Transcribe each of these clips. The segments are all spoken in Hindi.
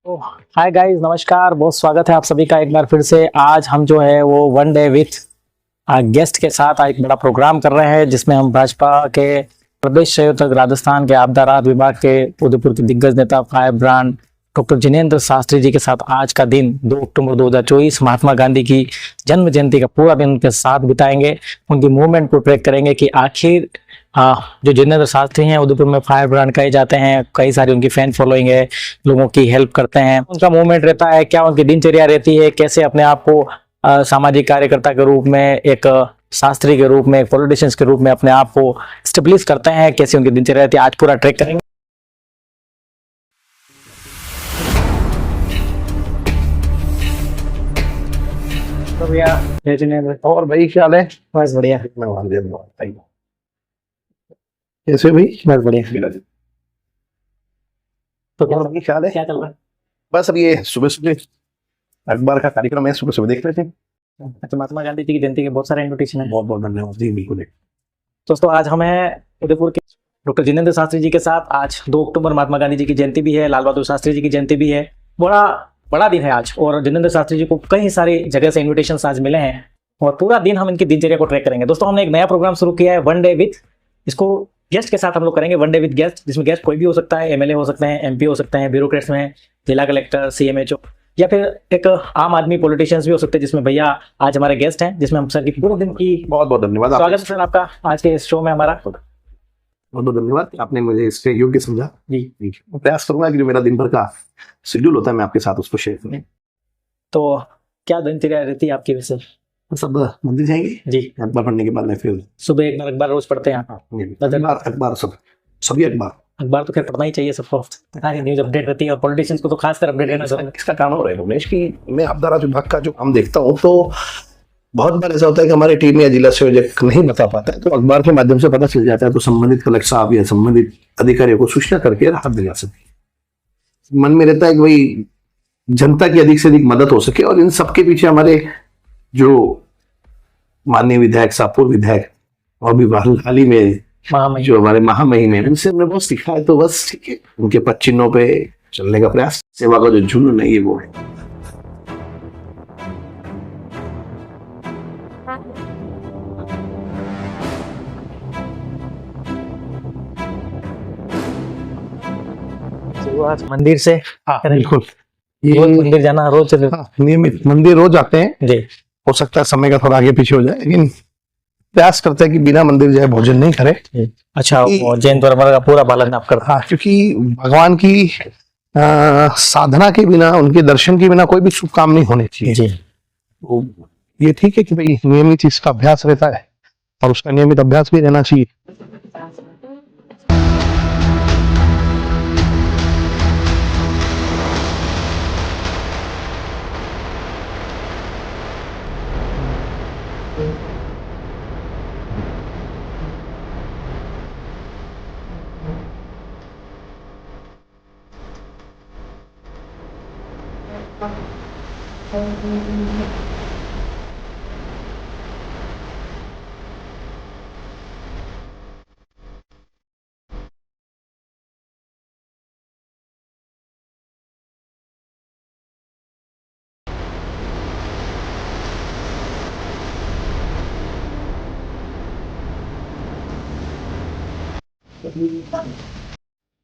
तो हाय गाइस, नमस्कार। बहुत स्वागत है आप सभी का एक बार फिर से। आज हम जो है वो वन डे विथ गेस्ट के साथ एक बड़ा प्रोग्राम कर रहे हैं, जिसमें हम भाजपा के प्रदेश संयोजक, राजस्थान के आपदा राहत विभाग के उदयपुर के दिग्गज नेता fire brand doctor Jinendra Shastri ji के साथ आज का दिन 2 अक्टूबर 2024 महात्मा गांधी की जन्म जयंती का पूरा दिन उनके साथ बिताएंगे। उनकी मूवमेंट को ट्रैक करेंगे कि आखिर जो जिनेंद्र शास्त्री हैं उदयपुर में फायर ब्रांड कहे जाते हैं, कई सारी उनकी फैन फॉलोइंग है, लोगों की हेल्प करते हैं। उनका मूवमेंट रहता है, क्या उनकी दिनचर्या रहती है, कैसे अपने आप को सामाजिक कार्यकर्ता के रूप में, एक शास्त्री के रूप में, एक पॉलिटिशियंस के रूप में अपने आप को स्टेब्लिश करते हैं, कैसे उनकी दिनचर्या रहती है, आज पूरा ट्रैक करेंगे। तो भैया जय जिनेंद्र। और भाई क्या हाल है? बस बढ़िया। कैसे भाई? बस बढ़िया। तो क्या ख्याल है? क्या चल रहा है? बस अब ये सुबह सुबह अखबार का कार्यक्रम है, सुबह सुबह देख रहे थे। अच्छा, महात्मा गांधी जी की जयंती के बहुत सारे इन्विटेशन है। बहुत बहुत धन्यवाद जी। बिल्कुल। दोस्तों, आज हमें उदयपुर के डॉक्टर जिनेंद्र शास्त्री जी के साथ, आज 2 अक्टूबर महात्मा गांधी जी की जयंती भी है, लाल बहादुर शास्त्री जी की जयंती भी है। बड़ा दिन है आज, और जिनेंद्र शास्त्री जी को कई सारी जगह से इन्विटेशंस आज मिले हैं, और पूरा दिन हम इनकी दिनचर्या को ट्रैक करेंगे। दोस्तों, हमने एक नया प्रोग्राम शुरू किया है, वन डे विथ, इसको गेस्ट के साथ हम लोग करेंगे। वन डे विद गेस्ट, जिसमें गेस्ट कोई भी हो सकता है, एमएलए हो सकते हैं, एमपी हो सकते हैं, ब्यूरोक्रेट्स में जिला कलेक्टर, सीएमएचओ, या फिर एक आम आदमी पॉलिटिशियंस भी हो सकते हैं, जिसमें भैया आज हमारे गेस्ट हैं, जिसमें हम सर की पूरे दिन की बहुत बहुत धन्यवाद। स्वागत है सर आपका आज के इस शो में हमारा। बहुत बहुत धन्यवाद, आपने मुझे इसके योग्य समझा। जी, मैं प्रयास करूंगा कि जो मेरा दिन भर का शेड्यूल होता है मैं आपके साथ उसको शेयर करूँ। तो क्या दिनचर्या रहती है आपकी? वैसे सब मंदिर जाएंगे जी, अखबार पढ़ने के बाद में फिर सुबह एक बार अखबार रोज पढ़ते हैं? अखबार सभी अखबार तो खैर पढ़ना ही चाहिए सबको, सारी न्यूज अपडेट रहती है, और पॉलिटिशियंस को तो खासकर अपडेट रहना चाहिए। इसका कारण हो रहा है उमेश की मैं आपदा राहत विभाग का जो काम देखता हूँ, तो बहुत बार ऐसा होता है कि हमारी टीम या जिला संयोजक नहीं बता पाता है, तो अखबार के माध्यम से पता चल जाता है, तो संबंधित कलेक्टर साहब या संबंधित अधिकारियों को सूचना करके राहत दिला सकते। मन में रहता है कि भाई जनता की अधिक से अधिक मदद हो सके, और इन सबके पीछे हमारे जो माननीय विधायक साहब, पूर्व विधायक, और भी हाल ही में जो हमारे महामहिम है, उनसे हमने बहुत सीखा है। तो बस ठीक है, उनके पद चिन्हों पे चलने का प्रयास, सेवा का जो जुनून है ये वो है। मंदिर से हाँ बिल्कुल, ये मंदिर जाना रोज नियमित मंदिर रोज आते हैं जी। हो सकता है समय का थोड़ा आगे पीछे हो जाए, लेकिन प्रयास करते हैं कि बिना मंदिर जाए भोजन नहीं करे। अच्छा, और जैन परंपरा का पूरा पालन आप करते हैं? हाँ, क्योंकि भगवान की साधना के बिना, उनके दर्शन के बिना कोई भी शुभ काम नहीं होने चाहिए जी। तो ये ठीक है कि भाई नियमित इसका अभ्यास रहता है, और उसका नियमित अभ्यास भी रहना चाहिए।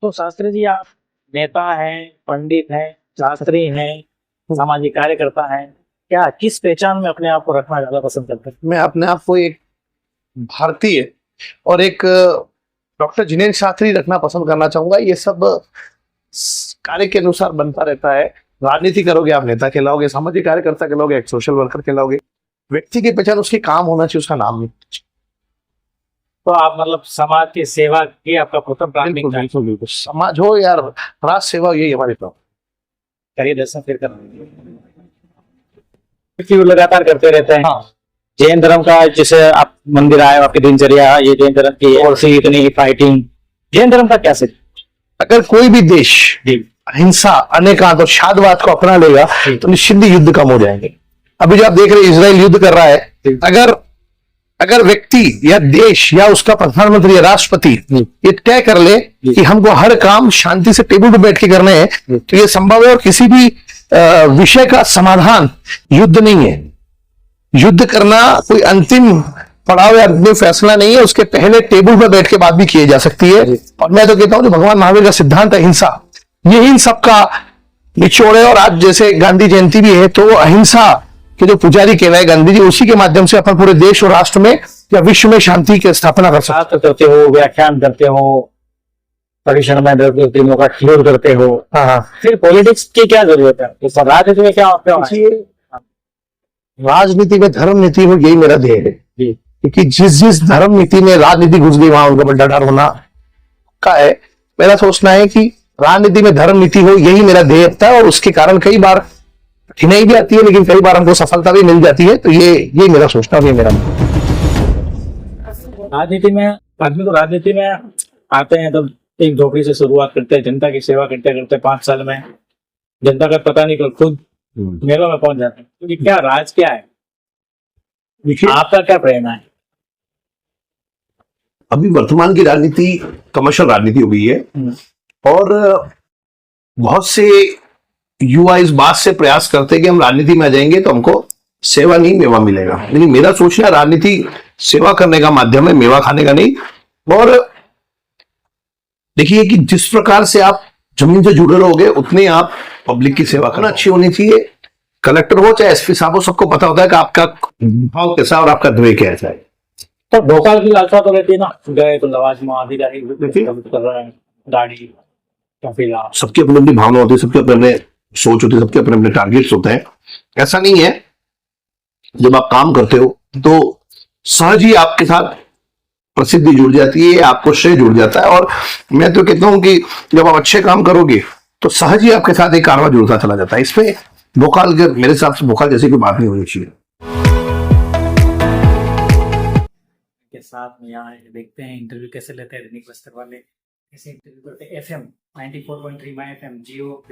तो शास्त्री जी, आप नेता हैं, पंडित हैं, शास्त्री हैं, सामाजिक कार्यकर्ता हैं, क्या किस पहचान में अपने आप को रखना ज्यादा पसंद करते हैं? मैं अपने आप को एक भारतीय और एक डॉक्टर जिनेंद्र शास्त्री रखना पसंद करना चाहूंगा। ये सब कार्य के अनुसार बनता रहता है। राजनीति करोगे आप नेता कहलाओगे, सामाजिक कार्यकर्ता कहलाओगे, एक सोशल वर्कर कहलाओगे। व्यक्ति की पहचान उसके काम होना चाहिए, उसका नाम नहीं। तो आप मतलब समाज की सेवा की आपका प्रथम प्राथमिकता है? बिल्कुल, समाज हो यार, राष्ट्र सेवा, यही हमारी प्राथमिकता। करिए दर्शन फिर कर लगातार करते रहते हैं। हाँ। जैन धर्म का, जैसे आप मंदिर आए, आपकी दिनचर्या ये जैन धर्म की, और इतनी फाइटिंग, जैन धर्म का क्या सिर्फ? अगर कोई भी देश अहिंसा, अनेकांत और शादवाद को अपना लेगा तो निश्चित ही युद्ध कम हो जाएंगे। अभी जो आप देख रहे हैं, इजराइल युद्ध कर रहा है, अगर अगर व्यक्ति या देश या उसका प्रधानमंत्री या राष्ट्रपति ये तय कर ले कि हमको हर काम शांति से टेबल पर बैठ के करने हैं, तो ये संभव है। और किसी भी विषय का समाधान युद्ध नहीं है। युद्ध करना कोई अंतिम पड़ाव या अंतिम फैसला नहीं है, उसके पहले टेबल पर बैठ के बात भी की जा सकती है। और मैं तो कहता हूं जो भगवान महावीर का सिद्धांत है अहिंसा, यही इन सबका निचोड़ है। और आज जैसे गांधी जयंती भी है, तो अहिंसा के जो पुजारी कहलाए गांधी जी, उसी के माध्यम से अपन पूरे देश और राष्ट्र में या विश्व में शांति की स्थापना कर सकते करते हो, व्याख्यान करते हो, परिषद में द्रव्यों का खिलोर करते हो। हाँ, फिर पॉलिटिक्स की क्या जरूरत है? इस राजनीति में क्या राजनीति में धर्म नीति हो, यही मेरा ध्येय है। क्योंकि जिस धर्म नीति में राजनीति घुस गई, वहां उनका बड़ा डर होना का है। मेरा सोचना है कि राजनीति में धर्म नीति हो, यही मेरा ध्येय था। और उसके कारण कई बार कठिनाई भी आती है, लेकिन कई बार हमको सफलता भी मिल जाती है। तो ये मेरा सोचना है, ये मेरा राजनीति में आदमी को राजनीति में आते हैं तो एक झोपड़ी से शुरुआत करते हैं, जनता की सेवा करते करते 5 साल में जनता का पता नहीं, खुद मेलों में पहुंच जाते हैं। क्योंकि क्या राज क्या है, आपका क्या प्रेरणा है? अभी वर्तमान की राजनीति कमर्शियल राजनीति हो गई है, और बहुत से युवा इस बात से प्रयास करते हैं कि हम राजनीति में आ जाएंगे तो हमको सेवा नहीं मेवा मिलेगा। लेकिन मेरा सोचना है राजनीति सेवा करने का माध्यम है, मेवा खाने का नहीं। और देखिए कि जिस प्रकार से आप जमीन से जुड़े रहोगे, उतने आप पब्लिक की सेवा करना अच्छी होनी चाहिए। कलेक्टर हो चाहे एसपी साहब हो, सबको पता होता है कि आपका भाव कैसा और आपका ध्येय कैसा है। तो भोकाल की लालसा तो रहती है ना, गए तो लवाजमा अधिकारी कर रहा है, गाड़ी काफिला, सबकी अपनी अपनी भावना होती है, सबके अपने अपने सोच होती है, सबके अपने अपने टारगेट्स होते हैं। ऐसा नहीं है, जब आप काम करते हो तो सहज ही आपके साथ प्रसिद्धि जुड़ जाती है, आपको श्रेय जुड़ जाता है। और मैं तो कहता हूं कि जब आप अच्छे काम करोगे तो सहज ही आपके साथ एक कारवा जुड़ता चला जाता है। इसमें भोकाल के मेरे हिसाब से भोकाल जैसी कोई बात नहीं होनी चाहिए। के साथ में यहाँ देखते हैं इंटरव्यू कैसे लेते हैं दैनिक बस्तर वाले, कैसे इंटरव्यू करते हैं। FM 94.3 माय FM जियो।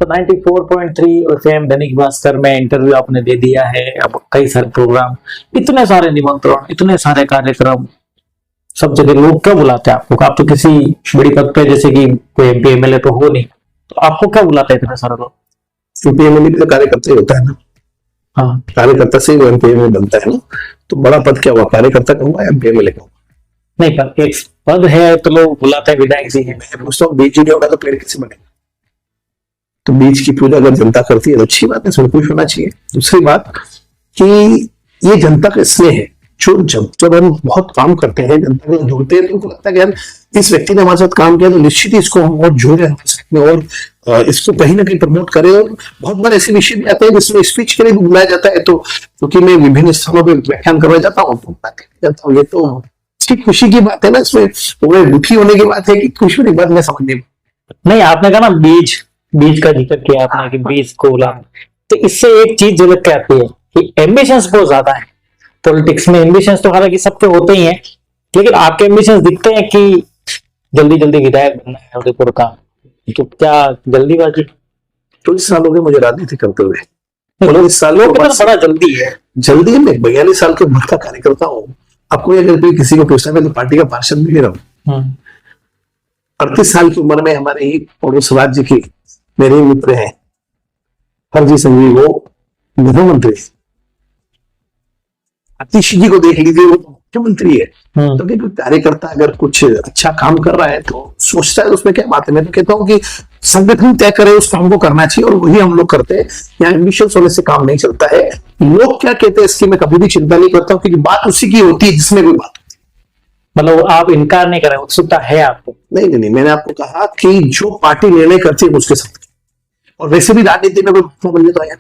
तो 94.3 FM दैनिक भास्कर में इंटरव्यू आपने दे दिया है। अब कई सारे प्रोग्राम, इतने सारे निमंत्रण, इतने सारे कार्यक्रम, सब जगह लोग क्या बुलाते हैं आपको? आप तो किसी बड़ी पद पे, जैसे कि कोई MP MLA तो हो नहीं, तो आपको क्या बुलाते हैं इतने सारे लोग? MP MLA भी तो कार्यकर्ता ही होता है ना। हाँ, कार्यकर्ता से ही वो MP MLA बनता है ना। तो बड़ा पद क्या हुआ, कार्यकर्ता का हुआ या MP MLA का हुआ? नहीं, पर एक पद है तो लोग बुलाते हैं, विधायक जी है। मैं पूछता हूँ, बीज ही नहीं होगा तो पेड़ कैसे बनेगा? तो बीज की पूजा अगर जनता करती है तो अच्छी बात है, सब कुछ होना चाहिए। दूसरी बात कि ये जनता का स्नेह है। जब हम बहुत काम करते हैं, जनता को जुड़ते हैं, तो उनको लगता है कि यार इस व्यक्ति ने हमारे साथ काम किया तो निश्चित ही इसको हम और जोड़े हमारे साथ में, और इसको कहीं ना कहीं प्रमोट करें। और बहुत बार ऐसे विषय भी आते हैं जिसमें स्पीच के लिए भी बुलाया जाता है। तो क्योंकि मैं विभिन्न स्थानों पर व्याख्यान करना जाता हूँ, तो ये तो इसकी खुशी की बात है ना, इसमें पूरे दुखी होने की बात है कि खुशी होने की बात मैं समझ नहीं। आपने कहा ना बीज का जिक्र किया आपने कि बीज को ला, तो इससे एक चीज झलक के आती है कि एम्बिशंस बहुत ज्यादा है पॉलिटिक्स में। एम्बिशंस तो हालांकि सबके होते ही हैं, लेकिन आपके एम्बिशंस दिखते हैं कि जल्दी जल्दी विधायक बनना है उदयपुर का, तो क्या जल्दीबाजी? 24 साल हो गए मुझे राजनीति करते हुए। 19 सालों बड़ा जल्दी है। जल्दी है, मैं 42 साल के उम्र का कार्यकर्ता हूँ। आपको अगर कोई किसी को पूछना है तो पार्टी का पार्षद भी रहा हूँ। 38 साल की उम्र में हमारे ही पड़ोस राज्य के मेरे मित्र हैं हरजी संघवी, वो गृह मंत्री। आतिश जी को देख लीजिए, वो मुख्यमंत्री है। तो कोई कार्यकर्ता अगर कुछ अच्छा काम कर रहा है तो सोचता है, उसमें क्या बात है। मैं तो कहता हूँ कि संगठन तय करे उस काम को करना चाहिए, और वही हम लोग करते हैं। यहाँ एम्बिशियस होने से काम नहीं चलता है। लोग क्या कहते हैं इसकी मैं कभी भी चिंता नहीं करता हूँ, क्योंकि बात उसी की होती है जिसमें कोई बात। मतलब आप इनकार नहीं कर रहे, उत्सुकता है आपको? नहीं, मैंने आपको कहा कि जो पार्टी निर्णय करती है उसके साथ। और वैसे भी राजनीति में कोई बन तो आया,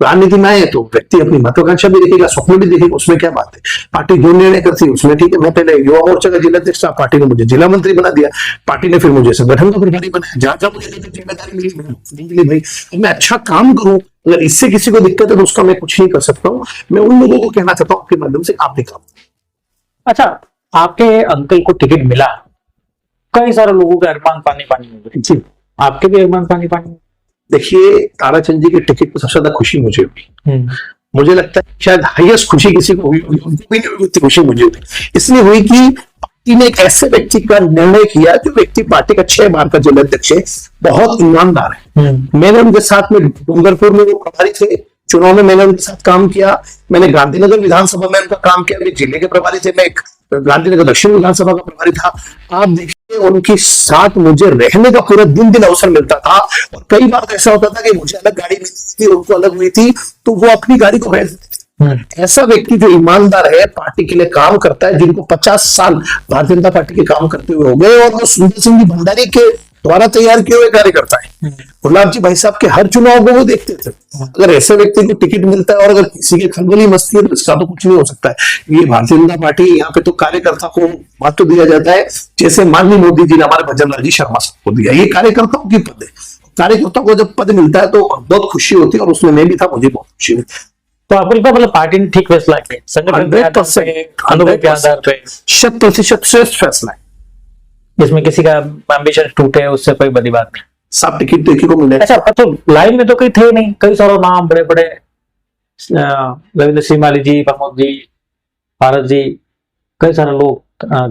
राजनीति में आए तो व्यक्ति अपनी महत्वाकांक्षा भी देखेगा, स्वप्न भी देखेगा, उसमें क्या बात है। पार्टी जो निर्णय करती है उसमें ठीक है। मैं पहले युवा मोर्चा का जिला अध्यक्ष था, पार्टी ने मुझे जिला मंत्री बना दिया, पार्टी ने फिर मुझे संगठन का प्रभारी बनाया। जहां जहां मुझे जिम्मेदारी मिली भाई मैं अच्छा काम करूं, अगर इससे किसी को दिक्कत है तो उसका मैं कुछ नहीं कर सकता हूँ। मैं उन लोगों को कहना चाहता हूँ आपके माध्यम से आप भी काम। अच्छा, आपके अंकल को टिकट मिला, कई सारे लोगों के अरमान पानी पानी हो गए जी, आपके भी अरमान पानी पानी? देखिए, ताराचंद जी के टिकट पर सबसे ज्यादा खुशी मुझे हुई। मुझे लगता है शायद हाईएस्ट खुशी किसी को हुई होगी, उनको भी नहीं हुई उतनी खुशी मुझे हुई। इसलिए हुई कि पार्टी ने एक ऐसे व्यक्ति का निर्णय किया जो व्यक्ति पार्टी का 6 बार का जिला अध्यक्ष है, बहुत ईमानदार है। मैंने उनके साथ में डूंगरपुर में वो प्रभारी थे, चुनाव में मैंने उनके साथ काम किया। मैंने गांधीनगर विधानसभा में उनका काम किया, वे जिले के प्रभारी थे, मैं एक गांधीनगर दक्षिण विधानसभा का प्रभारी था। आप देखिए उनके साथ मुझे रहने का पूरा दिन दिन अवसर मिलता था, और कई बार ऐसा होता था कि मुझे अलग गाड़ी मिलती थी, उनको अलग हुई थी, तो वो अपनी गाड़ी को भेज देते थे। ऐसा व्यक्ति जो ईमानदार है, पार्टी के लिए काम करता है, जिनको 50 साल भारतीय जनता पार्टी के काम करते हुए हो गए, और वो सुंदर सिंह जी भंडारी के द्वारा तैयार किए हुए कार्यकर्ता है। गुलाब जी भाई साहब के हर चुनाव को वो देखते थे। अगर ऐसे व्यक्ति को टिकट मिलता है और अगर किसी के खलबली मस्ती है तो इसका तो कुछ नहीं हो सकता है। ये भारतीय जनता पार्टी, यहाँ पे तो कार्यकर्ता को महत्व दिया जाता है, जैसे माननीय मोदी जी ने हमारे भजनलाल जी शर्मा साहब को दिया। ये कार्यकर्ताओं की पद है, कार्यकर्ताओं को जब पद मिलता है तो बहुत खुशी होती है, और उसमें मैं भी था, मुझे बहुत खुशी हुई। तो आपको लगता है मतलब पार्टी ने ठीक फैसला किया, संगठन के आधार पे, अनुभव के आधार पे 100% श्रेष्ठ फैसला है। इसमें किसी का एम्बिशन टूटे उससे कोई बड़ी बात नहीं। सब टिकट देखने को मिले। अच्छा, तो लाइन में तो कोई थे नहीं, कई सारे नाम बड़े बड़े, रविंद्र सिंह माली जी, प्रमोद जी, भारत जी, कई सारे लोग,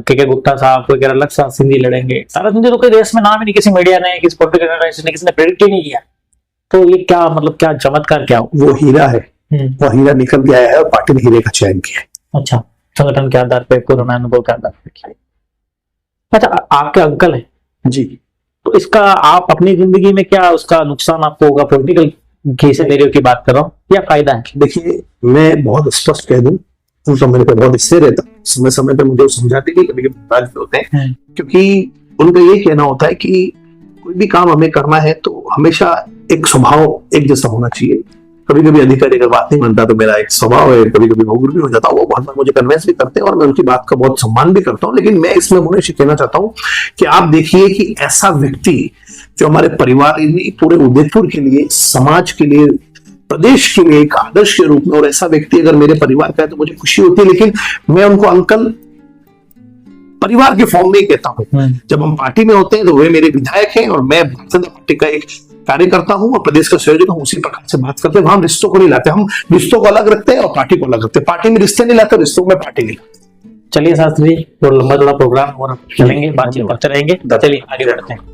के गुप्ता साहब वगैरह, लक्ष्य सिंधी लड़ेंगे, सारा सिंधी तो कोई देश में नाम ही नहीं, किसी मीडिया ने, किसी पॉलिटिकल ऑर्गेनाइजेशन ने, किसी ने प्रेडिक्ट ही नहीं किया। तो ये क्या मतलब, क्या चमत्कार क्या हो? वो हीरा है, वो हीरा निकल के आया है, और पार्टी ने हीरे का चयन किया है। अच्छा, संगठन के आधार पे, पुराना अनुभव के आधार पे किया। अच्छा, आपके अंकल है जी, तो इसका आप अपनी जिंदगी में क्या उसका नुकसान आपको होगा? पॉलिटिकल घी से मेरे की बात कर रहा हूँ, या फायदा है? देखिए, मैं बहुत स्पष्ट कह दूं, तो मेरे पे बहुत इससे रहता, समय समय पर मुझे समझाते कि कभी कभी बात होते हैं, क्योंकि उनका ये कहना होता है कि कोई भी काम हमें करना है तो हमेशा एक स्वभाव एक जैसा होना चाहिए। कभी कभी अधिकारी अगर बात नहीं मानता तो मेरा एक स्वभाव है, कभी कभी उग्र भी हो जाता हूँ, वो बहुत बार मुझे कन्वेंस भी करते हैं और मैं उनकी बात का बहुत सम्मान भी करता हूँ। लेकिन मैं इसमें उन्हें कहना चाहता हूँ कि आप देखिए कि ऐसा व्यक्ति जो हमारे परिवार, पूरे उदयपुर के लिए, समाज के लिए, प्रदेश के लिए एक आदर्श के रूप में, और ऐसा व्यक्ति अगर मेरे परिवार का है तो मुझे खुशी होती है। लेकिन मैं उनको अंकल परिवार के फॉर्म में ही कहता हूँ। जब हम पार्टी में होते हैं तो वे मेरे विधायक हैं और मैं भारतीय जनता पार्टी का एक कार्यकर्ता हूं और प्रदेश का संयोजक हूं। उसी प्रकार से बात करते हैं। हम रिश्तों को नहीं लाते, हम रिश्तों को अलग रखते हैं और पार्टी को अलग रखते हैं। पार्टी में रिश्ते नहीं लाते, रिश्तों में पार्टी नहीं लाते। चलिए शास्त्री जी, वो लंबा चौड़ा प्रोग्राम और चलेंगे, बातचीत करते रहेंगे। चलिए आगे बढ़ते हैं।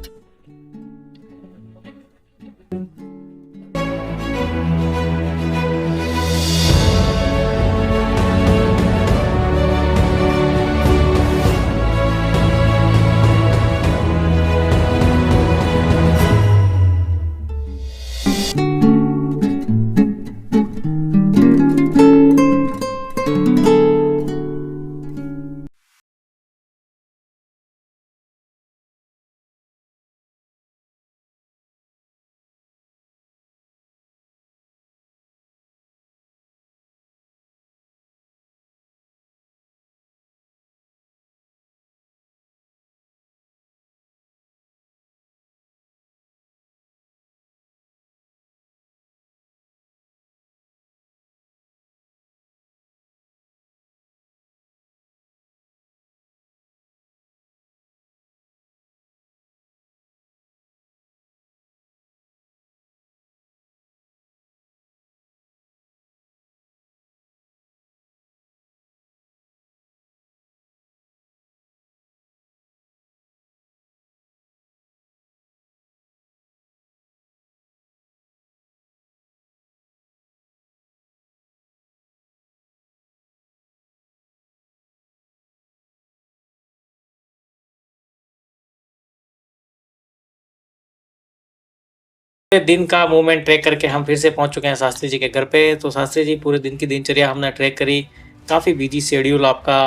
दिन का मूवमेंट ट्रैक करके हम फिर से पहुंच चुके हैं शास्त्री जी के घर पे। तो शास्त्री जी, पूरे दिन की दिनचर्या हमने ट्रैक करी, काफ़ी बिजी शेड्यूल आपका,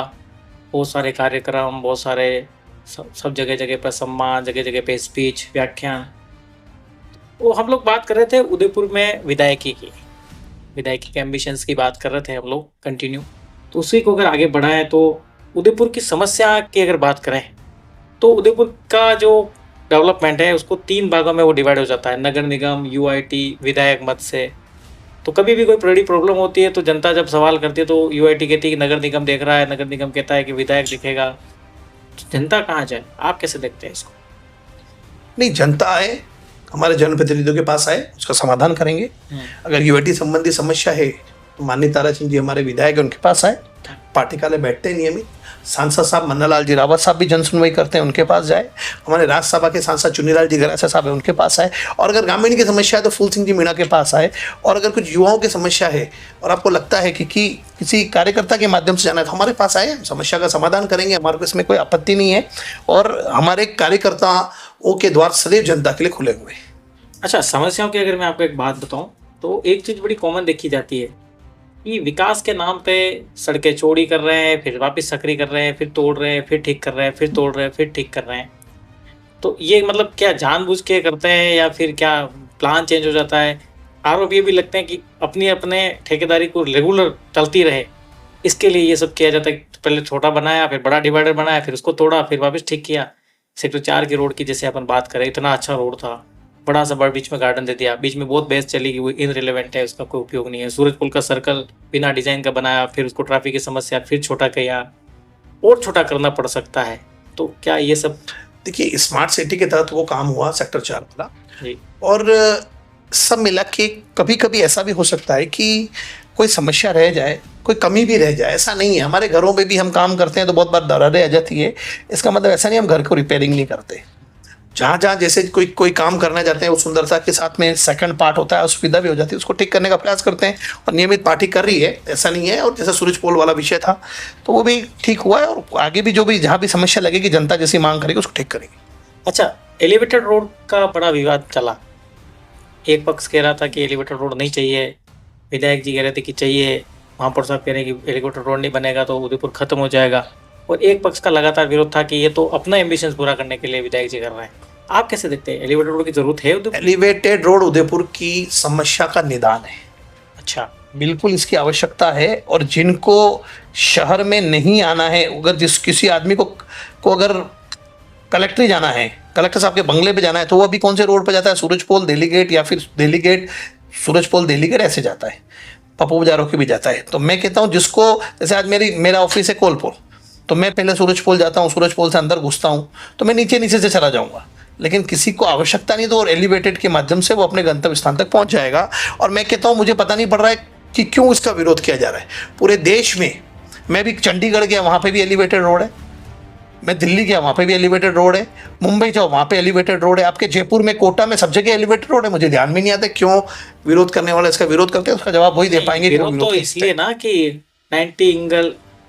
बहुत सारे कार्यक्रम, बहुत सारे सब जगह जगह पर सम्मान, जगह जगह पे स्पीच, व्याख्यान। वो हम लोग बात कर रहे थे उदयपुर में विधायकी की। विधायकी के एम्बिशंस की बात कर रहे थे हम लोग कंटिन्यू, तो उसी को अगर आगे बढ़ाएं तो उदयपुर की समस्या की अगर बात करें तो उदयपुर का जो डेवलपमेंट है उसको 3 भागों में वो डिवाइड हो जाता है, नगर निगम, यूआईटी, विधायक मत से। तो कभी भी कोई बड़ी प्रॉब्लम होती है तो जनता जब सवाल करती है तो यूआईटी कहती है कि नगर निगम देख रहा है, नगर निगम कहता है कि विधायक दिखेगा। तो जनता कहाँ जाए? आप कैसे देखते हैं इसको? नहीं, जनता आए, हमारे जनप्रतिनिधियों के पास आए, उसका समाधान करेंगे। अगर यूआईटी संबंधी समस्या है तो माननीय ताराचंद जी हमारे विधायक हैं, उनके पास आए, पार्टी काले बैठते हैं नियमित। सांसद साहब मन्नालाल जी रावत साहब भी जन सुनवाई करते हैं, उनके पास जाए। हमारे राज्यसभा के सांसद चुनीलाल जी गरासिया साहब हैं, उनके पास आए। और अगर ग्रामीण की समस्या है तो फूल सिंह जी मीणा के पास आए। और अगर कुछ युवाओं की समस्या है और आपको लगता है कि किसी कार्यकर्ता के माध्यम से जाना है तो हमारे पास आए, हम समस्या का समाधान करेंगे, हमारे को इसमें कोई आपत्ति नहीं है। और हमारे कार्यकर्ताओं के द्वार सदैव जनता के लिए खुले हुए हैं। अच्छा, समस्याओं की अगर मैं आपको एक बात बताऊं तो एक चीज़ बड़ी कॉमन देखी जाती है कि विकास के नाम पे सड़कें चौड़ी कर रहे हैं, फिर वापस सकरी कर रहे हैं, फिर तोड़ रहे हैं, फिर ठीक कर रहे हैं, फिर तोड़ रहे हैं, फिर ठीक कर रहे हैं। तो ये मतलब क्या जानबूझ के करते हैं या फिर क्या प्लान चेंज हो जाता है? आरोप ये भी लगते हैं कि अपने ठेकेदारी को रेगुलर चलती रहे, इसके लिए ये सब किया जाता है। पहले छोटा बनाया, फिर बड़ा डिवाइडर बनाया, फिर उसको तोड़ा, फिर वापस ठीक किया। सेक्टर 4 की रोड की जैसे अपन बात करें, इतना अच्छा रोड था, बड़ा सा बड़ा बीच में गार्डन दे दिया, बीच में बहुत बहस चली कि वो इनरिलेवेंट है, उसका कोई उपयोग नहीं है। सूरजपुर का सर्कल बिना डिजाइन का बनाया, फिर उसको ट्रैफिक की समस्या, फिर छोटा किया, और छोटा करना पड़ सकता है। तो क्या ये सब? देखिए, स्मार्ट सिटी के तहत वो काम हुआ सेक्टर 4 वाला, जी। और सब मिला के कभी कभी ऐसा भी हो सकता है कि कोई समस्या रह जाए, कोई कमी भी रह जाए। ऐसा नहीं है, हमारे घरों में भी हम काम करते हैं तो बहुत बार दरारें आ जाती है। इसका मतलब ऐसा नहीं हम घर को रिपेयरिंग नहीं करते। जहाँ जहाँ जैसे कोई काम करना चाहते हैं, वो सुंदरता के साथ में सेकंड पार्ट होता है, सुविधा भी हो जाती है, उसको ठीक करने का प्रयास करते हैं। और नियमित पार्टी कर रही है, ऐसा नहीं है। और जैसे सूरज पोल वाला विषय था तो वो भी ठीक हुआ है, और आगे भी जो भी जहाँ भी समस्या लगेगी, जनता जैसी मांग करेगी उसको ठीक करेगी। अच्छा, एलिवेटेड रोड का बड़ा विवाद चला। एक पक्ष कह रहा था कि एलिवेटेड रोड नहीं चाहिए, विधायक जी कह रहे थे कि चाहिए, महापौर साहब कह रहे हैं कि एलिवेटेड रोड नहीं बनेगा तो उदयपुर खत्म हो जाएगा। और एक पक्ष का लगातार विरोध था कि ये तो अपना एम्बिशन पूरा करने के लिए विधायक जी कर रहे हैं। आप कैसे देखते हैं, एलिवेटेड रोड की जरूरत है उदयपुर? एलिवेटेड रोड उदयपुर की समस्या का निदान है। अच्छा, बिल्कुल इसकी आवश्यकता है। और जिनको शहर में नहीं आना है, अगर किसी आदमी को अगर कलेक्ट्री जाना है, कलेक्टर साहब के बंगले पे जाना है, तो वो अभी कौन से रोड पे जाता है? सूरज पोल दिल्ली गेट, या फिर दिल्ली गेट सूरज पोल दिल्ली गेट, ऐसे जाता है। पप्पू बाजारों के भी जाता है। तो मैं कहता हूँ जिसको, जैसे आज मेरा ऑफिस है कोलपुर, तो मैं पहले सूरज पोल जाता हूँ, सूरज पोल से अंदर घुसता हूँ, तो मैं नीचे से चला जाऊँगा। लेकिन किसी को आवश्यकता नहीं तो और एलिवेटेड के माध्यम से वो अपने गंतव्य स्थान तक पहुँच जाएगा। और मैं कहता हूँ मुझे पता नहीं पड़ रहा है कि क्यों इसका विरोध किया जा रहा है पूरे देश में। मैं भी चंडीगढ़ गया, वहाँ पर भी एलिवेटेड रोड है। मैं दिल्ली गया, वहाँ पे भी एलिवेटेड रोड है। मुंबई जाओ, वहाँ पे एलिवेटेड रोड है। आपके जयपुर में, कोटा में, सब जगह एलिवेटेड रोड है। मुझे ध्यान में नहीं आता क्यों विरोध करने वाले इसका विरोध करते हैं। उसका जवाब वही दे पाएंगे। विरोध तो इसलिए ना कि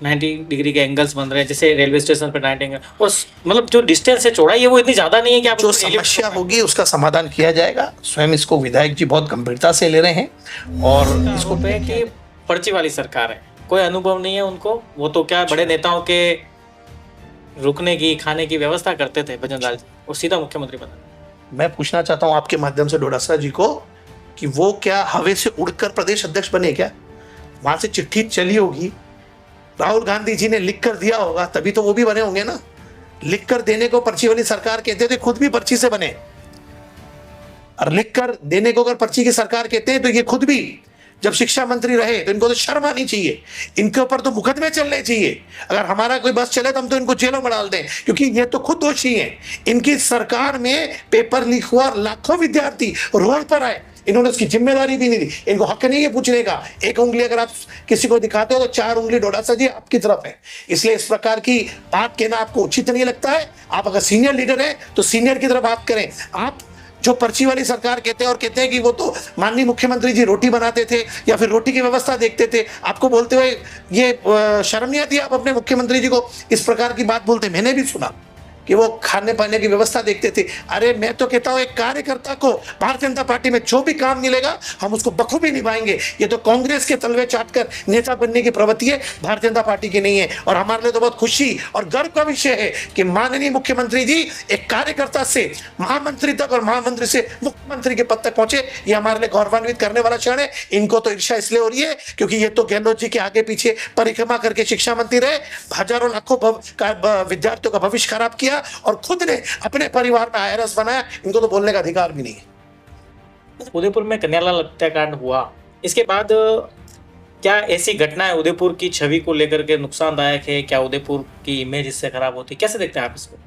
90 डिग्री के एंगल्स बन रहे हैं, जैसे रेलवे स्टेशन पे 90 एंगल, और मतलब जो डिस्टेंस है चौड़ाई है वो इतनी ज्यादा नहीं है कि आप जो समस्या होगी उसका समाधान किया जाएगा। स्वयं इसको विधायक जी बहुत गंभीरता से ले रहे हैं। और इसको कि पर्ची वाली सरकार है, कोई अनुभव नहीं है उनको। वो तो क्या बड़े नेताओं के रुकने की, खाने की व्यवस्था करते थे भजन लाल जी, और सीधा मुख्यमंत्री बना। मैं पूछना चाहता हूँ आपके माध्यम से डोडासरा जी को कि वो क्या हवा से उड़कर प्रदेश अध्यक्ष बने क्या? वहां से चिट्ठी चली होगी, राहुल गांधी जी ने लिख कर दिया होगा, तभी तो वो भी बने होंगे ना। लिख कर देने को पर्ची वाली सरकार कहते थे, खुद भी पर्ची से बने। और लिख कर देने को अगर पर्ची की सरकार कहते हैं तो ये खुद भी जब शिक्षा मंत्री रहे तो इनको तो शर्म आनी चाहिए। इनके ऊपर तो मुकदमे चलने चाहिए। अगर हमारा कोई बस चले तो हम तो इनको जेलों में डाल दें, क्योंकि ये तो खुद दोषी हैं। इनकी सरकार में पेपर लीक हुआ और लाखों विद्यार्थी रोड पर आए, इन्होंने उसकी जिम्मेदारी भी नहीं दी। इनको हक नहीं है पूछने का। एक उंगली अगर आप किसी को दिखाते हो तो 4 उंगली डोडासरा जी आपकी तरफ है। इसलिए इस प्रकार की बात कहना आपको उचित नहीं लगता है। आप अगर सीनियर लीडर है तो सीनियर की तरफ बात करें। आप जो पर्ची वाली सरकार कहते हैं और कहते हैं कि वो तो माननीय मुख्यमंत्री जी रोटी बनाते थे या फिर रोटी की व्यवस्था देखते थे, आपको बोलते हुए ये शर्म नहीं आती? आप अपने मुख्यमंत्री जी को इस प्रकार की बात बोलते? मैंने भी सुना कि वो खाने पाने की व्यवस्था देखते थे। अरे मैं तो कहता हूँ एक कार्यकर्ता को भारतीय जनता पार्टी में जो भी काम मिलेगा हम उसको बखूबी निभाएंगे। ये तो कांग्रेस के तलवे चाटकर नेता बनने की प्रवृत्ति है, भारतीय जनता पार्टी की नहीं है। और हमारे लिए तो बहुत खुशी और गर्व का विषय है कि माननीय मुख्यमंत्री जी एक कार्यकर्ता से महामंत्री तक और महामंत्री से मुख्यमंत्री के पद तक पहुंचे। ये हमारे लिए गौरवान्वित करने वाला क्षण है। इनको तो ईर्ष्या इसलिए हो रही है क्योंकि ये तो गहलोत जी के आगे पीछे परिक्रमा करके शिक्षा मंत्री रहे, हजारों लाखों विद्यार्थियों का भविष्य खराब किया और खुद ने अपने परिवार में आईआरएस बनाया। इनको तो बोलने का अधिकार भी नहीं है। उदयपुर में कन्हैयालाल हत्याकांड हुआ, इसके बाद क्या ऐसी घटनाएं उदयपुर की छवि को लेकर के नुकसानदायक है? क्या उदयपुर की इमेज इससे खराब होती है? कैसे देखते हैं आप इसको?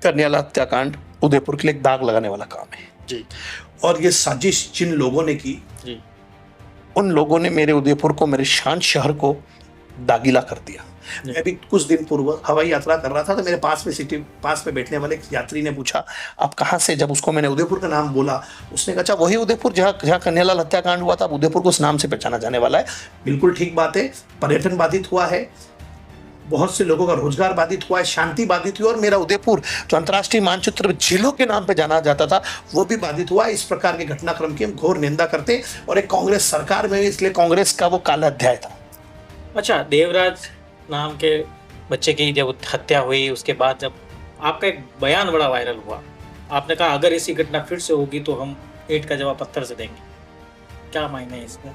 कन्हैयालाल हत्याकांड उदयपुर के लिए एक दाग लगाने वाला काम है जी। और ये साजिश जिन लोगों ने की जी। उन लोगों ने मेरे उदयपुर को, मेरे शांत शहर को दागीला कर दिया। मैं भी कुछ दिन पूर्व हवाई यात्रा कर रहा था तो मेरे पास में बैठने वाले एक यात्री ने पूछा आप कहाँ से? जब उसको मैंने उदयपुर का नाम बोला उसने कहा अच्छा वही उदयपुर जहाँ कन्हैयालाल हत्याकांड हुआ था, अब उदयपुर को उस नाम से पहचाना जाने वाला है। बिल्कुल ठीक बात है। पर्यटन बाधित हुआ है, बहुत से लोगों का रोजगार बाधित हुआ है, शांति बाधित हुई और मेरा उदयपुर जो अंतर्राष्ट्रीय मानचित्र झीलों के नाम पे जाना जाता था वो भी बाधित हुआ। इस प्रकार के घटनाक्रम की हम घोर निंदा करते हैं और एक कांग्रेस सरकार में, इसलिए कांग्रेस का वो काला अध्याय था। अच्छा, देवराज नाम के बच्चे की जब हत्या हुई उसके बाद जब आपका एक बयान बड़ा वायरल हुआ, आपने कहा अगर ऐसी घटना फिर से होगी तो हम ईंट का जवाब पत्थर से देंगे। क्या मायने है इसमें?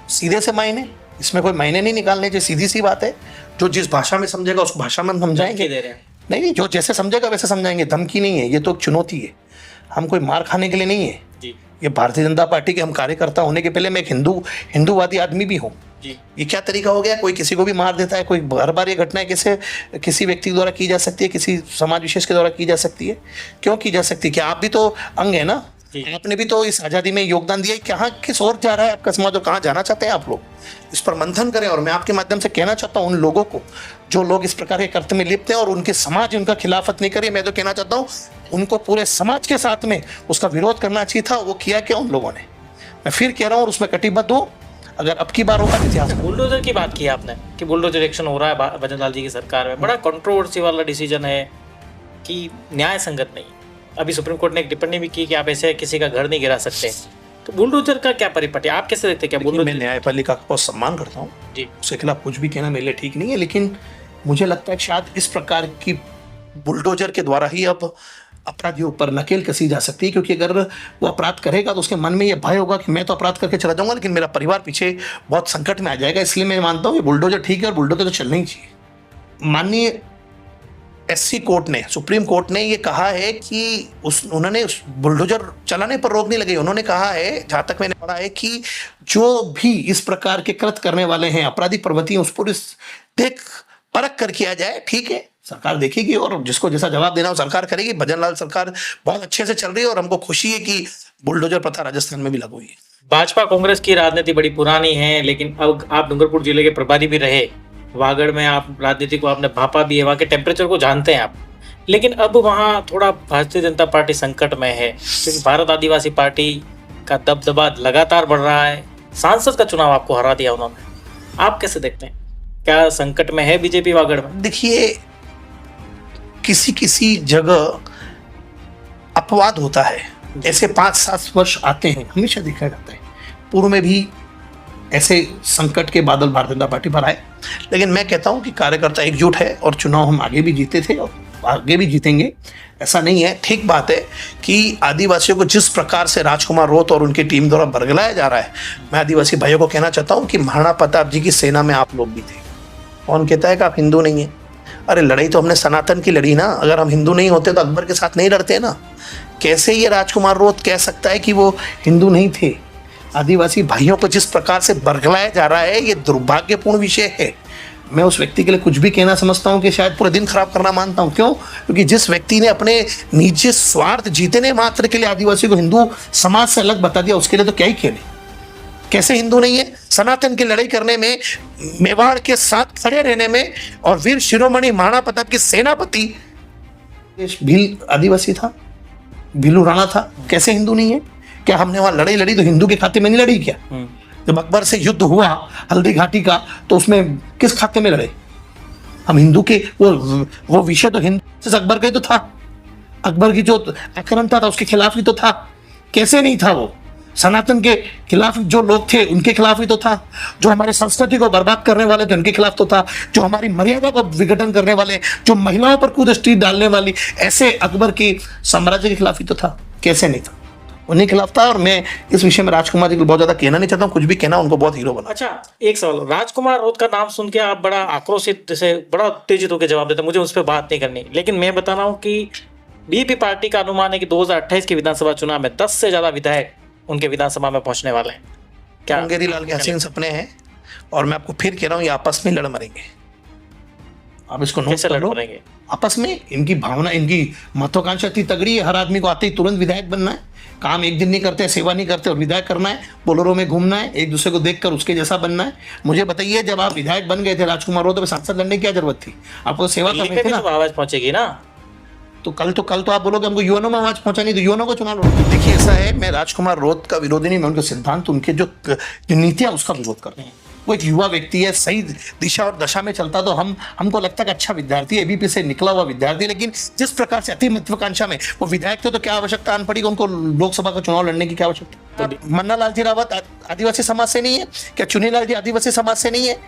सीधे से मायने, इसमें कोई मायने नहीं निकालने चाहिए, सीधी सी बात है। जो जिस भाषा में समझेगा उस भाषा में हम समझाएंगे। दे रहे हैं? नहीं, जो जैसे समझेगा वैसे समझाएंगे। धमकी नहीं है, ये तो चुनौती है। हम कोई मार खाने के लिए नहीं है जी। ये भारतीय जनता पार्टी के हम कार्यकर्ता होने के पहले मैं एक हिंदूवादी आदमी भी हूँ जी। ये क्या तरीका हो गया? कोई किसी को भी मार देता है, कोई हर बार ये घटनाएं कैसे किसी व्यक्ति द्वारा की जा सकती है, किसी समाज विशेष के द्वारा की जा सकती है? क्यों की जा सकती है? क्या आप भी तो अंग है ना, आपने भी तो इस आज़ादी में योगदान दिया। कहाँ किस ओर जा रहा है आपका समाज और कहाँ जाना चाहते हैं आप लोग? इस पर मंथन करें। और मैं आपके माध्यम से कहना चाहता हूँ उन लोगों को जो लोग इस प्रकार के कृत्य में लिप्त हैं और उनके समाज उनका खिलाफत नहीं करे, मैं तो कहना चाहता हूँ उनको पूरे समाज के साथ में उसका विरोध करना चाहिए था। वो किया क्या उन लोगों ने? मैं फिर कह रहा हूँ और उसमें कटिबद्ध हूँ। अगर अब की बार होगा इतिहास। बुलडोजर की बात की आपने कि बुलडोजर एक्शन हो रहा है भजनलाल जी की सरकार में, बड़ा कंट्रोवर्सी वाला डिसीजन है कि न्याय संगत नहीं। अभी सुप्रीम कोर्ट ने एक टिप्पणी भी की कि आप ऐसे किसी का घर नहीं गिरा सकते। तो बुलडोजर का क्या परिपट है, आप कैसे देखते हैं? क्या बुलडोजर? मैं न्यायपालिका का बहुत सम्मान करता हूँ जी, उसके खिलाफ कुछ भी कहना मेरे लिए ठीक नहीं है, लेकिन मुझे लगता है शायद इस प्रकार की बुलडोजर के द्वारा ही अब अपराधियों पर नकेल कसी जा सकती है। क्योंकि अगर वो अपराध करेगा तो उसके मन में ये भय होगा कि मैं तो अपराध करके चला जाऊंगा लेकिन मेरा परिवार पीछे बहुत संकट में आ जाएगा। इसलिए मैं मानता हूँ कि बुलडोजर ठीक है और बुलडोजर तो चलना ही चाहिए। माननीय एससी कोर्ट ने, सुप्रीम कोर्ट ने ये कहा है कि उन्होंने उस बुलडोजर चलाने पर रोक नहीं लगाई। उन्होंने कहा है, जहां तक मैंने पढ़ा है, कि जो भी इस प्रकार के कृत्य करने वाले हैं, आपराधिक प्रवृत्ति, उस पर देख परख कर किया जाए। ठीक है, सरकार देखेगी और जिसको जैसा जवाब देना हो सरकार करेगी। भजनलाल सरकार बहुत अच्छे से चल रही है और हमको खुशी है कि बुलडोजर प्रथा राजस्थान में भी लागू हुई है। भाजपा कांग्रेस की राजनीति बड़ी पुरानी है, लेकिन अब आप डूंगरपुर जिले के प्रभारी भी रहे, वागड़ में आप राजनीति को आपने भापा भी है, वहाँ के टेम्परेचर को जानते हैं आप। लेकिन अब वहाँ थोड़ा भारतीय जनता पार्टी संकट में है क्योंकि भारत आदिवासी पार्टी का दबदबा लगातार बढ़ रहा है। सांसद का चुनाव आपको हरा दिया उन्होंने, आप कैसे देखते हैं? क्या संकट में है बीजेपी वागड़ में? देखिए, किसी किसी जगह अपवाद होता है, ऐसे 5-7 वर्ष आते हैं, हमेशा देखा जाता है। पूर्व में भी ऐसे संकट के बादल भारतीय जनता पार्टी पर आए, लेकिन मैं कहता हूं कि कार्यकर्ता एकजुट है और चुनाव हम आगे भी जीते थे और आगे भी जीतेंगे, ऐसा नहीं है। ठीक बात है कि आदिवासियों को जिस प्रकार से राजकुमार रोत और उनकी टीम द्वारा बरगलाया जा रहा है, मैं आदिवासी भाइयों को कहना चाहता हूं कि महाराणा प्रताप जी की सेना में आप लोग भी थे। कौन कहता है कि आप हिंदू नहीं हैं? अरे लड़ाई तो हमने सनातन की लड़ी ना। अगर हम हिंदू नहीं होते तो अकबर के साथ नहीं लड़ते ना। कैसे ये राजकुमार रोत कह सकता है कि वो हिंदू नहीं थे? आदिवासी भाइयों को जिस प्रकार से बरगलाया जा रहा है, ये दुर्भाग्यपूर्ण विषय है। मैं उस व्यक्ति के लिए कुछ भी कहना समझता हूं कि शायद पूरे दिन खराब करना मानता हूं। क्यों? क्योंकि जिस व्यक्ति ने अपने निजी स्वार्थ जीतने मात्र के लिए आदिवासी को हिंदू समाज से अलग बता दिया, उसके लिए तो क्या ही खेले। कैसे हिंदू नहीं है? सनातन की लड़ाई करने में, मेवाड़ के साथ खड़े रहने में, और वीर शिरोमणि महाराणा प्रताप के सेनापति भील आदिवासी था, भीलू राणा था। कैसे हिंदू नहीं है? क्या हमने वहां लड़ाई लड़ी तो हिंदू के खाते में नहीं लड़ी क्या? जब अकबर से युद्ध हुआ हल्दी घाटी का, तो उसमें किस खाते में लड़े? हम हिंदू के वो विषय तो हिंदू अकबर का ही तो था, अकबर की जो आक्रमण था उसके खिलाफ ही तो था। कैसे नहीं था? वो सनातन के खिलाफ जो लोग थे उनके खिलाफ ही तो था, जो हमारे संस्कृति को बर्बाद करने वाले थे उनके खिलाफ तो था, जो हमारी मर्यादा को विघटन करने वाले, जो महिलाओं पर कुदृष्टि डालने वाली, ऐसे अकबर की साम्राज्य के खिलाफ ही तो था। कैसे नहीं था? उन्हीं के खिलाफ था। और मैं इस विषय में राजकुमार जी को बहुत ज्यादा कहना नहीं चाहता हूँ, कुछ भी कहना उनको बहुत हीरो बना। अच्छा, एक सवाल, राजकुमार रोत का नाम सुन के आप बड़ा आक्रोशित से बड़ा उत्तेजित होकर जवाब देते हैं, मुझे उस पर बात नहीं करनी, लेकिन मैं बता रहा हूँ कि बीजेपी पार्टी का अनुमान है कि 2028 के विधानसभा चुनाव में 10 से ज्यादा विधायक उनके विधानसभा में पहुंचने वाले हैं। क्या मुंगेरी लाल के हसीन सपने हैं, और मैं आपको फिर कह रहा हूँ, ये आपस में लड़ मरेंगे। आप इसको नोट कर लो, आपस में इनकी भावना, इनकी महत्वाकांक्षा इतनी तगड़ी है। हर आदमी को आते ही तुरंत विधायक बनना है, काम एक दिन नहीं करते, सेवा नहीं करते और विधायक करना है, बोलोरो में घूमना है, एक दूसरे को देखकर उसके जैसा बनना है। मुझे बताइए, जब आप विधायक बन गए थे राजकुमार रोत, तो सांसद लड़ने की क्या जरूरत थी? आपको सेवा करनी थी ना। आवाज पहुंचेगी ना, तो कल तो आप बोलोगे हमको यूएनओ में आवाज पहुंचानी, तो यूएनओ को चुना लो। देखिए, ऐसा है, मैं राजकुमार रोत का विरोधी नहीं, मैं उनके सिद्धांत, उनके जो नीतियां, उसका विरोध कर रहे हैं। वो एक युवा व्यक्ति है, सही दिशा और दशा में चलता, तो हमको लगता है कि अच्छा विद्यार्थी, एबीपी से निकला हुआ विद्यार्थी, लेकिन जिस प्रकार से अति महत्वाकांक्षा में वो विधायक थे, तो क्या आवश्यकता आन पड़ी उनको लोकसभा का चुनाव लड़ने की? क्या आवश्यकता? मन्ना लाल जी रावत आदिवासी समाज से नहीं है क्या? चुनीलाल जी आदिवासी समाज से नहीं है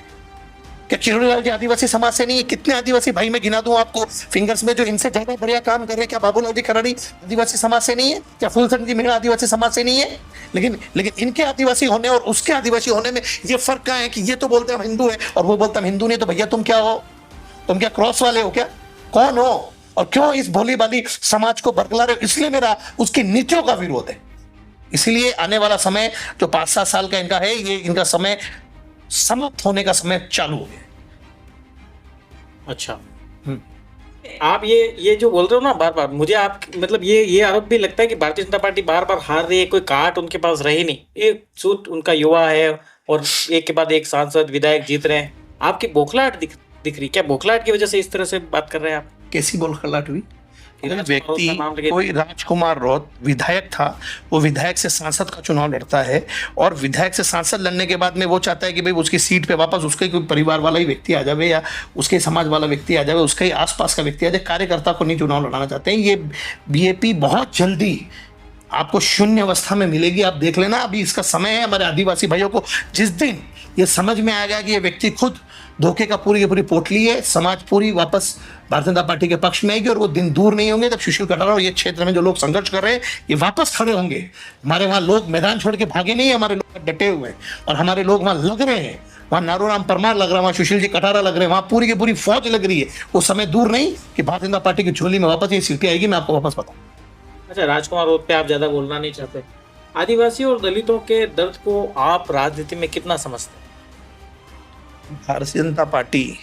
क्या? चुनीलाल जी आदिवासी समाज से नहीं है? कितने आदिवासी भाई मैं गिना दूं आपको फिंगर्स में जो इनसे ज्यादा बढ़िया काम कर रहे हैं? क्या बाबूलाल जी खराड़ी आदिवासी समाज से नहीं है क्या? फूलचंद जी मीणा आदिवासी समाज से नहीं है? लेकिन इनके आदिवासी होने और उसके आदिवासी होने में ये फर्क क्या है कि ये तो बोलते हैं हम हिंदू हैं और वो बोलता हम हिंदू नहीं। तो भैया तुम क्या हो? तुम क्या क्रॉस वाले हो क्या? कौन हो? और क्यों इस भोली भाली समाज को बरकला रहे हो? इसलिए मेरा उसकी नीतियों का विरोध है। इसलिए आने वाला समय जो 5-7 साल का इनका है, ये इनका समय समाप्त होने का समय चालू हो गया। अच्छा, आप ये जो बोल रहे हो ना बार बार, मुझे आप मतलब ये आरोप भी लगता है कि भारतीय जनता पार्टी बार बार हार रही है, कोई काट उनके पास रही नहीं, एक सूट उनका युवा है और एक के बाद एक सांसद विधायक जीत रहे हैं। आपकी बौखलाहट दिख रही, क्या बौखलाहट की वजह से इस तरह से बात कर रहे हैं आप? कैसी बौखलाहट हुई? व्यक्ति, कोई राजकुमार रोत विधायक था, वो विधायक से सांसद का चुनाव लड़ता है, और विधायक से सांसद लड़ने के बाद में वो चाहता है कि भाई उसकी सीट पे वापस उसके कोई परिवार वाला ही व्यक्ति आ जाए, या उसके समाज वाला व्यक्ति आ जाए, उसके आसपास का व्यक्ति आ जाए। कार्यकर्ता को नहीं चुनाव लड़ाना चाहते हैं। ये बीजेपी बहुत जल्दी आपको शून्य अवस्था में मिलेगी, आप देख लेना। अभी इसका समय है। हमारे आदिवासी भाइयों को जिस दिन ये समझ में आ गया कि ये व्यक्ति खुद धोखे का पूरी की पूरी पोटली है, समाज पूरी वापस भारतीय जनता पार्टी के पक्ष में आएगी, और वो दिन दूर नहीं होंगे जब सुशील कटारा और ये क्षेत्र में जो लोग संघर्ष कर रहे हैं ये वापस खड़े होंगे। हमारे वहाँ लोग मैदान छोड़ के भागे नहीं, हमारे लोग डटे हुए हैं और हमारे लोग वहाँ लग रहे हैं। वहाँ नारूराम परमार लग रहा है, वहाँ सुशील जी कटारा लग रहे हैं, वहाँ पूरी की पूरी फौज लग रही है। वो समय दूर नहीं कि भारतीय जनता पार्टी की झोली में वापस ये सीटें आएगी। मैं आपको वापस बताऊँ। अच्छा, राजकुमार रोत पे आप ज्यादा बोलना नहीं चाहते। आदिवासी और दलितों के दर्द को आप राजनीति में कितना समझते हैं? भारतीय जनता पार्टी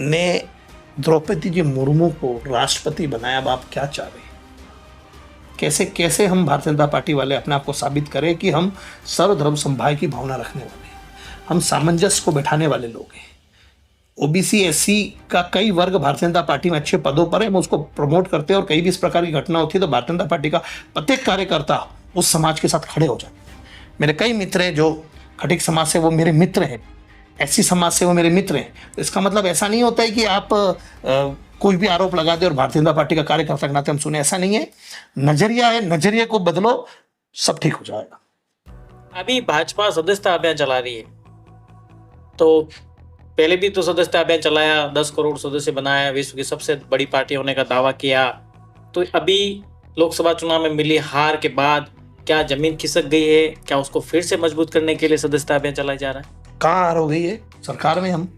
ने द्रौपदी जी मुर्मू को राष्ट्रपति बनाया। अब आप क्या चाह रहे हैं? कैसे हम भारतीय जनता पार्टी वाले अपने आप को साबित करें कि हम सर्वधर्म समभाव की भावना रखने वाले हैं, हम सामंजस्य को बैठाने वाले लोग हैं। ओबीसी एससी का कई वर्ग भारतीय जनता पार्टी में अच्छे पदों पर है, हम उसको प्रमोट करते हैं, और कहीं भी इस प्रकार की घटना होती है तो भारतीय जनता पार्टी का प्रत्येक कार्यकर्ता उस समाज के साथ खड़े हो जाते हैं। मेरे कई मित्र हैं जो खटिक समाज से, वो मेरे मित्र हैं, एससी समाज से वो मेरे मित्र हैं। तो इसका मतलब ऐसा नहीं होता है कि आप कोई भी आरोप लगा दे और भारतीय जनता पार्टी का कार्यकर्ता के नाते हम सुने, ऐसा नहीं है। नजरिया है, नजरिए को बदलो, सब ठीक हो जाएगा। अभी भाजपा सदस्यता अभियान चला रही है, तो पहले भी तो सदस्यता अभियान चलाया, 10 करोड़ सदस्य बनाया, विश्व की सबसे बड़ी पार्टी होने का दावा किया। तो अभी लोकसभा चुनाव में मिली हार के बाद क्या जमीन खिसक गई है? क्या उसको फिर से मजबूत करने के लिए सदस्यता अभियान चलाया जा रहा है? कहाँ हार हो गई है? सरकार में हम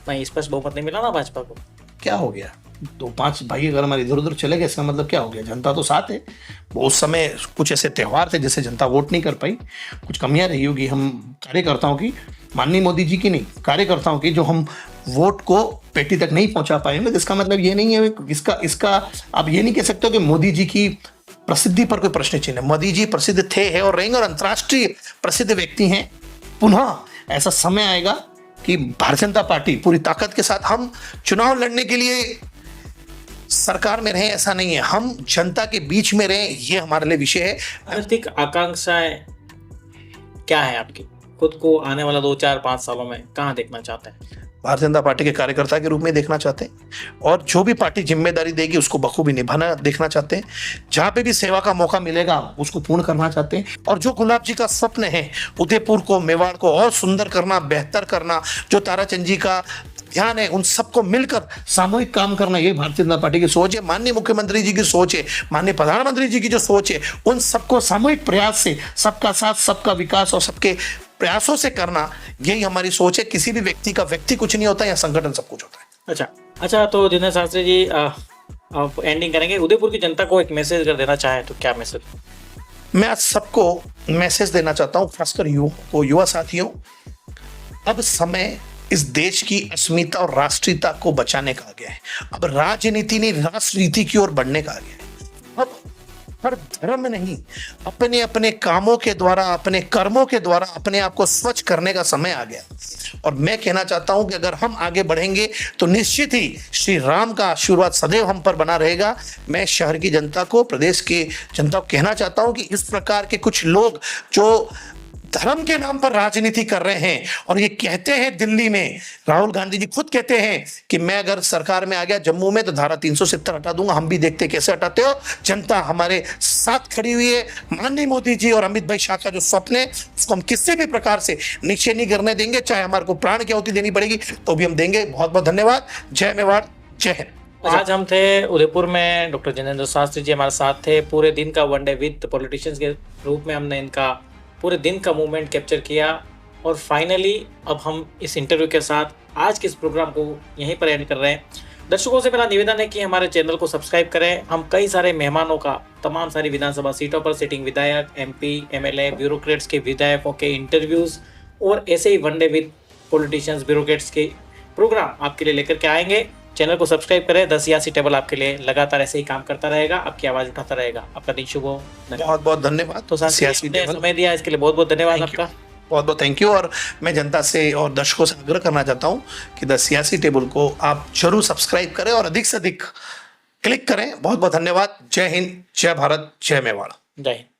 नहीं, स्पष्ट बहुमत नहीं मिला ना भाजपा को। क्या हो गया? 2-5 भाई अगर हमारे इधर उधर चले गए, इसका मतलब क्या हो गया? जनता तो साथ है। उस समय कुछ ऐसे त्यौहार थे जिससे जनता वोट नहीं कर पाई, कुछ कमियां रही होगी हम कार्यकर्ताओं की, माननीय मोदी जी की नहीं, कार्यकर्ताओं की, जो हम वोट को पेटी तक नहीं पहुंचा पाएंगे। इसका मतलब ये नहीं है, इसका आप ये नहीं कह सकते हो कि मोदी जी की प्रसिद्धि पर कोई प्रश्न चिन्ह है। मोदी जी प्रसिद्ध थे, है और रहेंगे, और अंतर्राष्ट्रीय प्रसिद्ध व्यक्ति हैं। पुनः ऐसा समय आएगा कि भारतीय जनता पार्टी पूरी ताकत के साथ हम चुनाव लड़ने के लिए सरकार में रहे, ऐसा नहीं है, हम जनता के बीच में रहे, ये हमारे लिए विषय है। राजनीतिक आकांक्षाएं क्या है आपकी? खुद को आने वाला 2, 4, 5 सालों में कहाँ देखना चाहते हैं? भारतीय जनता पार्टी के कार्यकर्ता के रूप में देखना चाहते हैं और जो भी पार्टी जिम्मेदारी देगी उसको बखूबी निभाना देखना चाहते हैं। जहां पे भी सेवा का मौका मिलेगा उसको पूर्ण करना चाहते हैं और जो गुलाब जी का स्वप्न है उदयपुर को, मेवाड़ को और सुंदर करना, बेहतर करना, जो ताराचंद जी का ध्यान है उन सबको मिलकर सामूहिक काम करना, ये भारतीय जनता पार्टी की सोच है। माननीय मुख्यमंत्री जी की सोच है, माननीय प्रधानमंत्री जी की जो सोच है, उन सबको सामूहिक प्रयास से सबका साथ, सबका विकास और सबके प्रयासों से करना, यही हमारी सोच है। किसी भी व्यक्ति का व्यक्ति कुछ नहीं होता, या संगठन सब कुछ होता है। अच्छा, तो जितेंद्र शास्त्री जी आप एंडिंग करेंगे, उदयपुर की जनता को एक मैसेज अगर देना चाहें तो क्या मैसेज? मैं आज सबको मैसेज देना चाहता हूँ, खासकर युवा साथियों, अब समय इस देश की अस्मिता और राष्ट्रीयता को बचाने का आ गया है। अब राजनीति नहीं, राष्ट्रनीति की ओर बढ़ने का आ गया है। अब हर धर्म नहीं, अपने अपने कामों के द्वारा, अपने कर्मों के द्वारा अपने आप को स्वच्छ करने का समय आ गया। और मैं कहना चाहता हूं कि अगर हम आगे बढ़ेंगे तो निश्चित ही श्री राम का आशीर्वाद सदैव हम पर बना रहेगा। मैं शहर की जनता को, प्रदेश की जनता को कहना चाहता हूं कि इस प्रकार के कुछ लोग जो धर्म के नाम पर राजनीति कर रहे हैं और ये कहते हैं, दिल्ली में राहुल गांधी जी खुद कहते हैं कि मैं अगर सरकार में आ गया जम्मू में तो धारा 370 हटा दूंगा। हम भी देखते कैसे हटाते हो। जनता हमारे साथ खड़ी हुई है। माननीय मोदी जी और अमित भाई शाह का जो स्वप्न है उसको हम किसी भी प्रकार से नीचे नहीं करने देंगे, चाहे हमारे को प्राण की आहुति देनी पड़ेगी तो भी हम देंगे। बहुत बहुत धन्यवाद। जय मेवाड़, जय हिंद। आज हम थे उदयपुर में, डॉक्टर जितेंद्र शास्त्री जी हमारे साथ थे। पूरे दिन का वनडे विद पॉलिटिशियंस के रूप में हमने इनका पूरे दिन का मूवमेंट कैप्चर किया और फाइनली अब हम इस इंटरव्यू के साथ आज के इस प्रोग्राम को यहीं पर एंड कर रहे हैं। दर्शकों से मेरा निवेदन है कि हमारे चैनल को सब्सक्राइब करें। हम कई सारे मेहमानों का तमाम सारी विधानसभा सीटों पर सिटिंग विधायक, एमपी, एमएलए, ब्यूरोक्रेट्स के विधायकों के इंटरव्यूज और ऐसे ही वनडे विद पॉलिटिशियंस, ब्यूरोक्रेट्स के प्रोग्राम आपके लिए लेकर के आएंगे। चैनल को सब्सक्राइब करें। 10 सियासी टेबल आपके लिए लगातार ऐसे ही काम करता रहेगा, आपकी आवाज उठाता रहेगा। आपका दिन शुभ हो। बहुत बहुत धन्यवाद। तो सियासी टेबल समय दिया इसके लिए बहुत बहुत धन्यवाद आपका। बहुत बहुत थैंक यू। और मैं जनता से और दर्शकों से आग्रह करना चाहता हूं कि द सियासी टेबल को आप जरूर सब्सक्राइब करें और अधिक से अधिक क्लिक करें। बहुत बहुत धन्यवाद। जय हिंद, जय भारत, जय मेवाड़। जय हिंद।